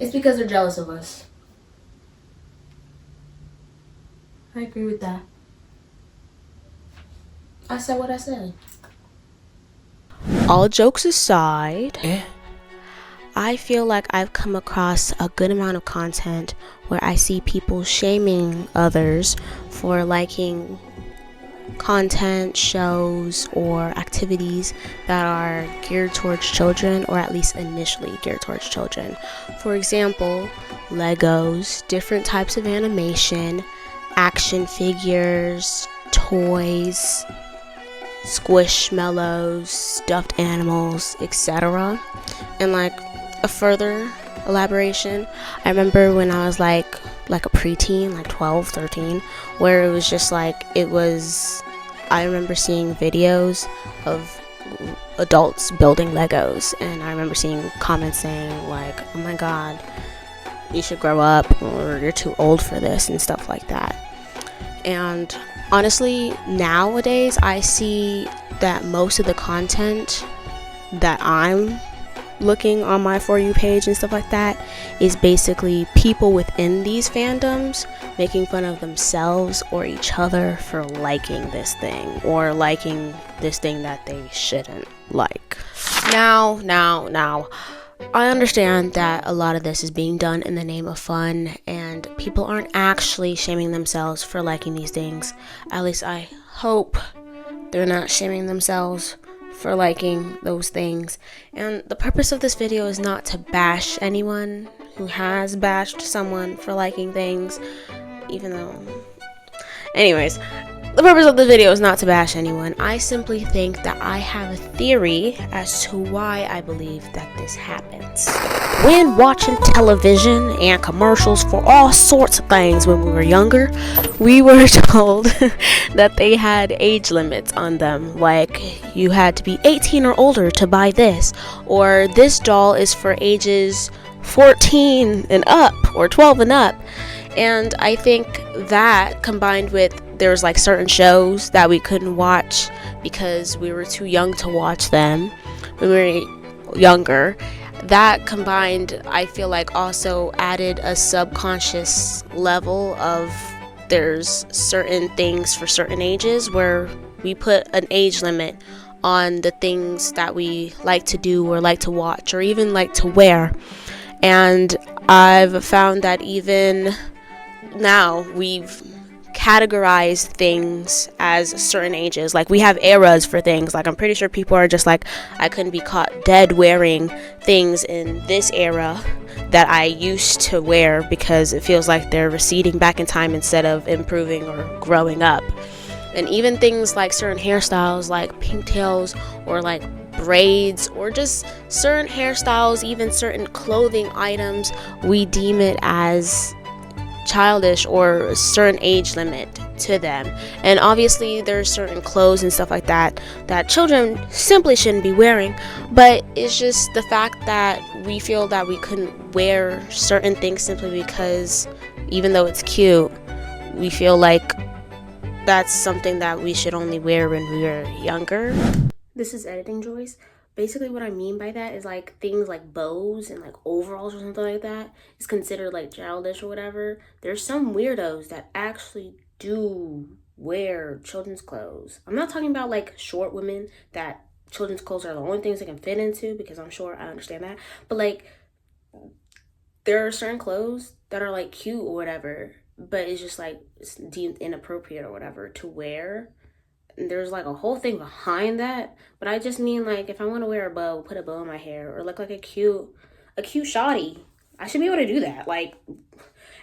It's because they're jealous of us. I agree with that. I said what I said. All jokes aside, I feel like I've come across a good amount of content where I see people shaming others for liking content, shows, or activities that are geared towards children, or at least initially geared towards children. For example, Legos, different types of animation, action figures, toys, squishmallows, stuffed animals, etc. And like a further elaboration, I remember when I was like a preteen, like 12, 13, where it was just like I remember seeing videos of adults building Legos, and I remember seeing comments saying like, oh my god, you should grow up, or you're too old for this, and stuff like that. And honestly, nowadays I see that most of the content that I'm looking on my For You page and stuff like that is basically people within these fandoms making fun of themselves or each other for liking this thing, or liking this thing that they shouldn't like. Now, I understand that a lot of this is being done in the name of fun, and people aren't actually shaming themselves for liking these things. At least I hope they're not shaming themselves for liking those things. And the purpose of this video is not to bash anyone who has bashed someone for liking things, even though... Anyways, the purpose of the video is not to bash anyone. I simply think that I have a theory as to why I believe that this happens. When watching television and commercials for all sorts of things when we were younger, we were told that they had age limits on them. Like, you had to be 18 or older to buy this, or this doll is for ages 14 and up, or 12 and up. And I think that, combined with there's like certain shows that we couldn't watch because we were too young to watch them when we were younger, that combined, I feel like, also added a subconscious level of there's certain things for certain ages where we put an age limit on the things that we like to do or like to watch or even like to wear. And I've found that even now we've categorized things as certain ages. Like, we have eras for things. Like, I'm pretty sure people are just like, I couldn't be caught dead wearing things in this era that I used to wear, because it feels like they're receding back in time instead of improving or growing up. And even things like certain hairstyles, like pigtails or like braids, or just certain hairstyles, even certain clothing items, we deem it as childish or a certain age limit to them. And obviously there's certain clothes and stuff like that that children simply shouldn't be wearing, but it's just the fact that we feel that we couldn't wear certain things simply because, even though it's cute, we feel like that's something that we should only wear when we were younger. This is Editing Joyce. Basically what I mean by that is like things like bows and like overalls or something like that is considered like childish or whatever. There's some weirdos that actually do wear children's clothes. I'm not talking about like short women that children's clothes are the only things they can fit into, because I'm sure I understand that. But like, there are certain clothes that are like cute or whatever, but it's just like it's deemed inappropriate or whatever to wear. There's like a whole thing behind that, but I just mean, like, if I want to wear a bow, put a bow in my hair, or look like a cute shawty, I should be able to do that. Like,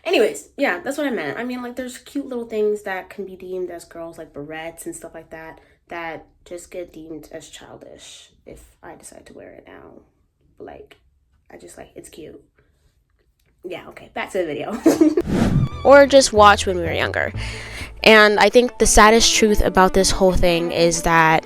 anyways, yeah, that's what I meant. I mean, like, there's cute little things that can be deemed as girls, like barrettes and stuff like that, that just get deemed as childish if I decide to wear it now. Like, I just like, it's cute. Yeah, okay, back to the video. Or just watch when we were younger. And I think the saddest truth about this whole thing is that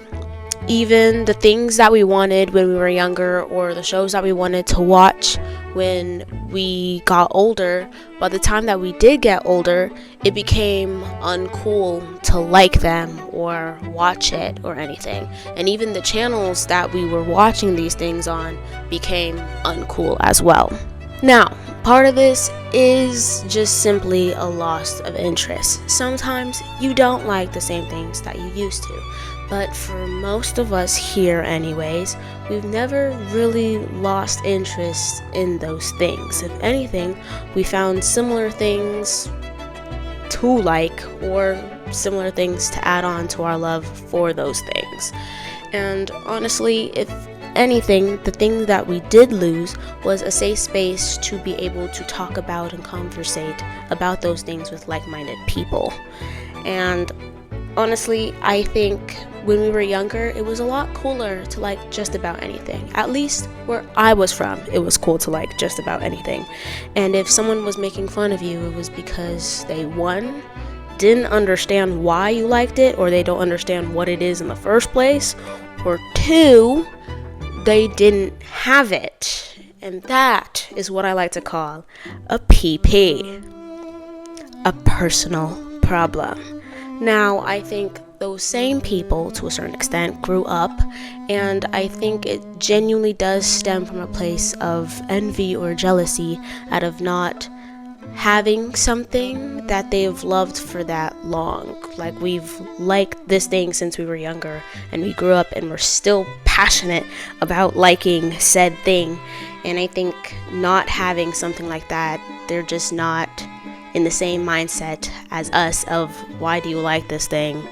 even the things that we wanted when we were younger, or the shows that we wanted to watch when we got older, by the time that we did get older, it became uncool to like them or watch it or anything. And even the channels that we were watching these things on became uncool as well. Now, Part of this is just simply a loss of interest. Sometimes you don't like the same things that you used to, but for most of us here anyways, we've never really lost interest in those things. If anything, we found similar things to like, or similar things to add on to our love for those things. And honestly, if anything, the thing that we did lose was a safe space to be able to talk about and conversate about those things with like-minded people. And honestly, I think when we were younger, it was a lot cooler to like just about anything. At least where I was from, it was cool to like just about anything. And if someone was making fun of you, it was because they, one, didn't understand why you liked it, or they don't understand what it is in the first place, or two, they didn't have it. And that is what I like to call a PP, a personal problem. Now, I think those same people, to a certain extent, grew up, and I think it genuinely does stem from a place of envy or jealousy out of not having something that they've loved for that long. Like, we've liked this thing since we were younger, and we grew up and we're still passionate about liking said thing. And I think not having something like that, they're just not in the same mindset as us of, why do you like this thing?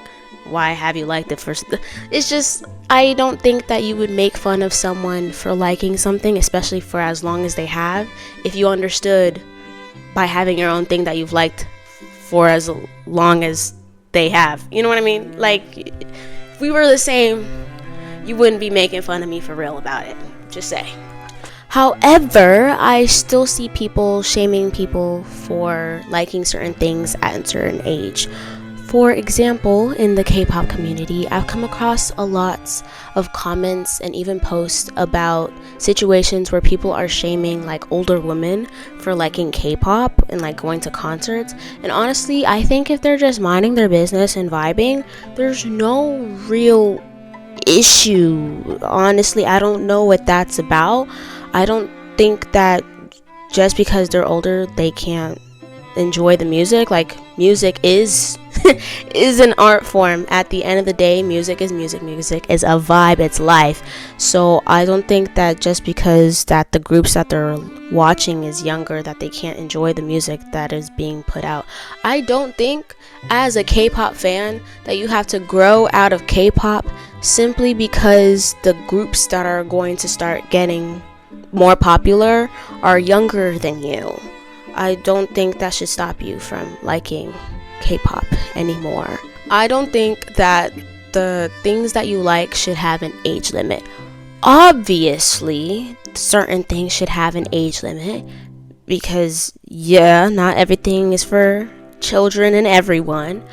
Why have you liked it first? It's just, I don't think that you would make fun of someone for liking something, especially for as long as they have, if you understood by having your own thing that you've liked for as long as they have. You know what I mean? Like, if we were the same, you wouldn't be making fun of me for real about it. Just say. However, I still see people shaming people for liking certain things at a certain age. For example, in the K-pop community, I've come across a lot of comments and even posts about situations where people are shaming like older women for liking K-pop and like going to concerts. And honestly, I think if they're just minding their business and vibing, there's no real issue. Honestly, I don't know what that's about. I don't think that just because they're older, they can't enjoy the music. Like, music is is an art form. At the end of the day, music is music. Music is a vibe. It's life. So I don't think that just because that the groups that they're watching is younger, that they can't enjoy the music that is being put out. I don't think as a K-pop fan that you have to grow out of K-pop simply because the groups that are going to start getting more popular are younger than you. I don't think that should stop you from liking K-pop anymore. I don't think that the things that you like should have an age limit. Obviously, certain things should have an age limit because, yeah, not everything is for children and everyone.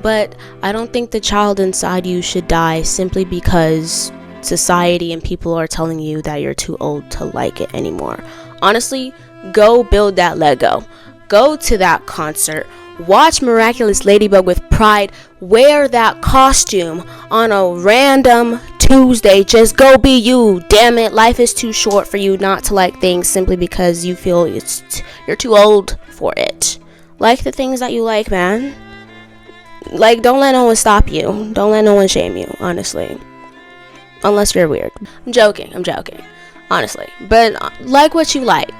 But I don't think the child inside you should die simply because society and people are telling you that you're too old to like it anymore. Honestly, go build that Lego. Go to that concert. Watch Miraculous Ladybug with pride. Wear that costume on a random Tuesday. Just go be you. Damn it, life is too short for you not to like things simply because you feel you're too old for it. Like the things that you like, man. Like, don't let no one stop you. Don't let no one shame you, honestly. Unless you're weird. I'm joking. Honestly. But like what you like.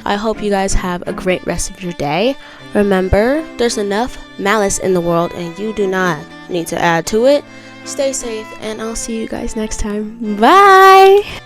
I hope you guys have a great rest of your day. Remember, there's enough malice in the world and you do not need to add to it. Stay safe and I'll see you guys next time. Bye!